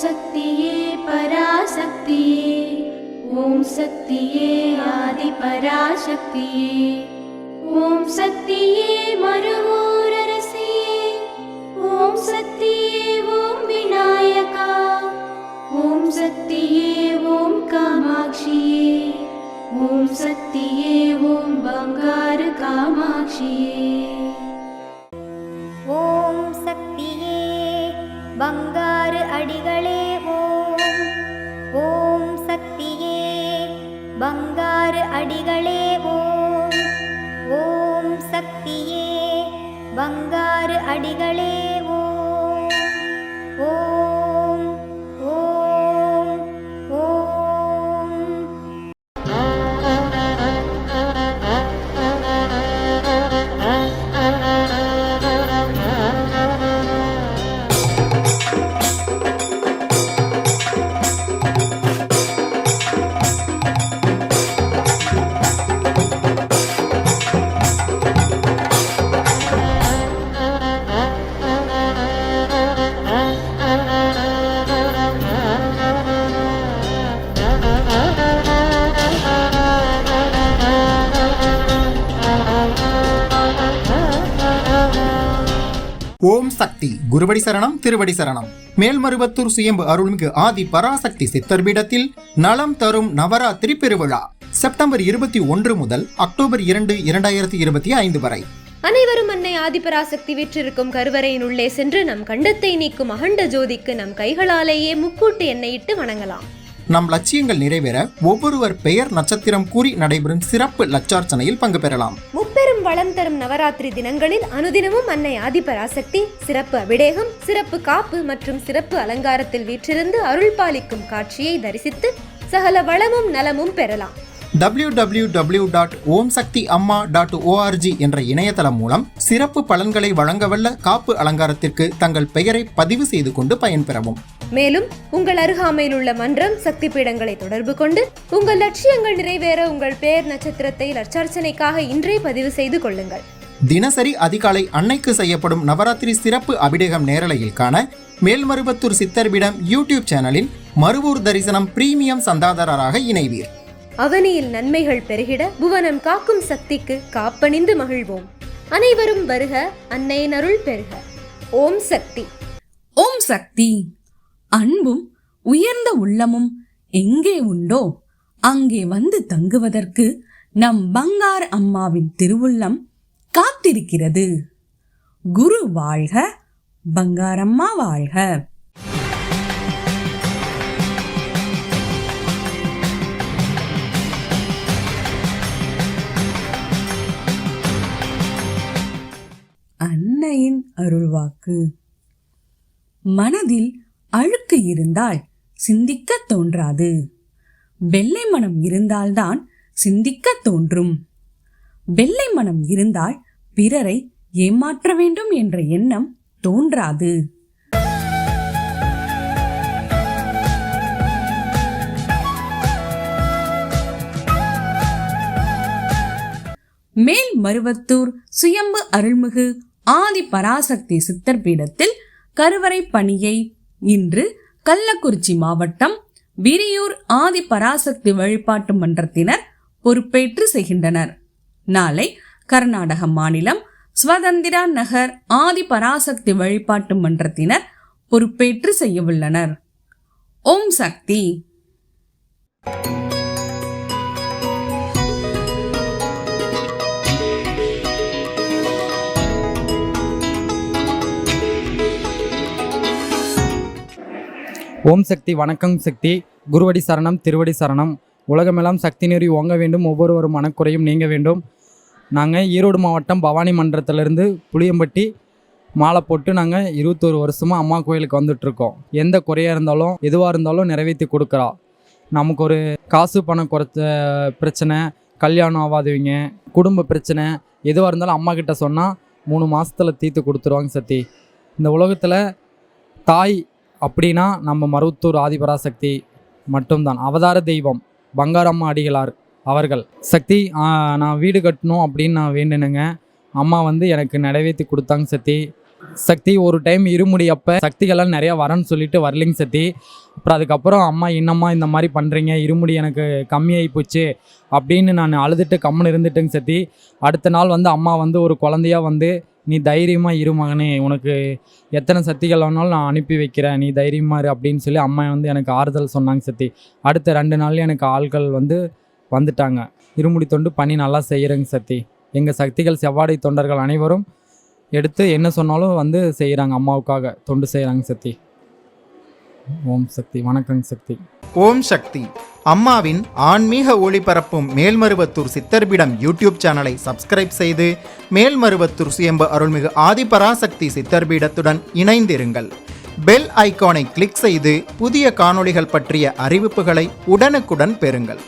சக்தியே பராசக்தியே, ஓம் சக்தியே ஆதி பராசக்தியே, ஓம் சக்தியே மறுவூரரசியே, ஓம் சக்தியே ஓம் விநாயகா, ஓம் சக்தியே ஓம் காமாட்சியே, ஓம் சக்தியே ஓம் பங்காரு காமாட்சியே. ஓம் சக்தியே பங்காரு அடிகளே ஓம், ஓம் சக்தியே பங்காரு அடிகளே ஓம், ஓம் சக்தியே பங்காரு அடிகளே ஓம், ஓம் ஓம் ஓம். ஓம் சக்தி. குருவடி சரணம், திருவடி சரணம். மேல்மருவத்தூர் சுயம்பு அருள்மிகு ஆதி பராசக்தி சித்தர் பீடத்தில் நலம் தரும் நவராத்திரி பெருவிழா செப்டம்பர் 21 முதல் அக்டோபர் 2, 2025 வரை. அனைவரும் அன்னை ஆதிபராசக்தி வீற்றிருக்கும் கருவறையின் உள்ளே சென்று நம் கண்டத்தை நீக்கும் அகண்ட ஜோதிக்கு நம் கைகளாலேயே முக்கூட்டு எண்ணெயிட்டு வணங்கலாம். நம் லட்சியங்கள் நிறைவேற ஒவ்வொருவர் பெயர் நட்சத்திரம் கூறி நடைபெறும் சிறப்பு லட்சார்ச்சனையில் பங்கு பெறலாம். முப்பெரும் வளம் தரும் நவராத்திரி தினங்களில் அனுதினமும் அன்னை ஆதிபராசக்தி சிறப்பு அபிடேகம், சிறப்பு காப்பு மற்றும் சிறப்பு அலங்காரத்தில் வீற்றிருந்து அருள் பாலிக்கும் காட்சியை தரிசித்து சகல வளமும் நலமும் பெறலாம். www.omsaktiamma.org என்ற இணையதளம் மூலம் சிறப்பு பலன்களை வழங்கவல்ல காப்பு அலங்காரத்திற்கு தங்கள் பெயரை பதிவு செய்து கொண்டு பயன்பெறவும். மேலும் உங்கள் அருகாமையில் உள்ள மன்றம், சக்தி பீடங்களை தொடர்பு கொண்டு உங்கள் லட்சியங்கள் நிறைவேற உங்கள் பெயர் நட்சத்திரத்தை லட்சார்ச்சனைக்காக இன்றே பதிவு செய்து கொள்ளுங்கள். தினசரி அதிகாலை அன்னைக்கு செய்யப்படும் நவராத்திரி சிறப்பு அபிடேகம் நேரலையில் காண மேல்மருவத்தூர் சித்தர்பீடம் யூடியூப் சேனலில் மருவூர் தரிசனம் பிரீமியம் சந்தாதாரராக இணைவீர். அவனியில் நன்மைகள் பெருகிட புவனம் காக்கும் சக்திக்கு காப்பணிந்து மகிழ்வோம். அனைவரும் வருக, அன்னையின் அருள் பெருக. ஓம் சக்தி. ஓம் சக்தி. அன்பும் உயர்ந்த உள்ளமும் எங்கே உண்டோ அங்கே வந்து தங்குவதற்கு நம் பங்கார் அம்மாவின் திருவுள்ளம் காத்திருக்கிறது. குரு வாழ்க, பங்காரம்மா வாழ்க. அன்னையின் அருள்வாக்கு. மனதில் அழுக்கு இருந்தால் சிந்திக்க தோன்றாது. வெள்ளை மனம் இருந்தால்தான் சிந்திக்க தோன்றும். வெள்ளை மனம் இருந்தால் பிறரை ஏமாற்ற வேண்டும் என்ற எண்ணம் தோன்றாது. மேல் மருவத்தூர் சுயம்பு அருள்மிகு ஆதி பராசக்தி சித்தர் பீடத்தில் கருவறை பணியை இன்று கள்ளக்குறிச்சி மாவட்டம் விரியூர் ஆதி பராசக்தி வழிபாட்டு மன்றத்தினர் பொறுப்பேற்று செய்கின்றனர். நாளை கர்நாடக மாநிலம் ஸ்வதந்திரா நகர் ஆதி பராசக்தி வழிபாட்டு மன்றத்தினர் பொறுப்பேற்று செய்யவுள்ளனர். ஓம் சக்தி. ஓம் சக்தி. வணக்கம் சக்தி. குருவடி சரணம், திருவடி சரணம். உலகமெல்லாம் சக்தி நெறி ஓங்க வேண்டும், ஒவ்வொரு மனக்குறையும் நீங்க வேண்டும். நாங்கள் ஈரோடு மாவட்டம் பவானி மன்றத்திலேருந்து புளியம்பட்டி மாலை போட்டு நாங்கள் 21 வருஷமாக அம்மா கோயிலுக்கு வந்துட்ருக்கோம். எந்த குறையாக இருந்தாலும் எதுவாக இருந்தாலும் நிறைவேற்றி கொடுக்குறா. நமக்கு ஒரு காசு பணம் குறைச்ச பிரச்சனை, கல்யாணம் ஆகாதவங்க, குடும்ப பிரச்சனை எதுவாக இருந்தாலும் அம்மா கிட்ட சொன்னால் 3 மாதத்தில் தீர்த்து கொடுத்துருவாங்க சக்தி. இந்த உலகத்தில் தாய் அப்படின்னா நம்ம மருவத்தூர் ஆதிபராசக்தி மட்டும்தான். அவதார தெய்வம் பங்காரம்மா அடிகளார் அவர்கள். சக்தி, நான் வீடு கட்டணும் அப்படின்னு நான் வேண்டினேங்க. அம்மா வந்து எனக்கு நிறைவேற்றி கொடுத்தாங்க சக்தி. சக்தி ஒரு டைம் இருமுடி அப்போ சக்திகள்லாம் நிறையா வரேன்னு சொல்லிட்டு வரலிங்க சக்தி. அப்புறம் அதுக்கப்புறம் அம்மா என்னம்மா இந்த மாதிரி பண்ணுறீங்க, இருமுடி எனக்கு கம்மியாகி போச்சு அப்படின்னு நான் அழுதுட்டு கம்முன்னு இருந்துட்டேங்க சக்தி. அடுத்த நாள் வந்து அம்மா வந்து ஒரு குழந்தையா வந்து நீ தைரியமாக இரு மகனே, உனக்கு எத்தனை சக்திகள் வேணாலும் நான் அனுப்பி வைக்கிறேன், நீ தைரியமாக இரு அப்படின்னு சொல்லி அம்மா வந்து எனக்கு ஆறுதல் சொன்னாங்க சக்தி. அடுத்த 2 நாள்லேயே எனக்கு ஆட்கள் வந்துட்டாங்க. இருமுடி தொண்டு பண்ணி நல்லா செய்கிறேங்க சக்தி. எங்கள் சக்திகள் செவ்வாடை தொண்டர்கள் அனைவரும் எடுத்து என்ன சொன்னாலும் வந்து செய்கிறாங்க, அம்மாவுக்காக தொண்டு செய்கிறாங்க சக்தி. ஓம் சக்தி. வணக்கங்க சக்தி. ஓம் சக்தி. அம்மாவின் ஆன்மீக ஒளிபரப்பும் மேல்மருவத்தூர் சித்தர்பீடம் யூடியூப் சேனலை சப்ஸ்கிரைப் செய்து மேல்மருவத்தூர் சுயம்பு அருள்மிகு ஆதிபராசக்தி சித்தர்பீடத்துடன் இணைந்திருங்கள். பெல் ஐகானை கிளிக் செய்து புதிய காணொளிகள் பற்றிய அறிவிப்புகளை உடனுக்குடன் பெறுங்கள்.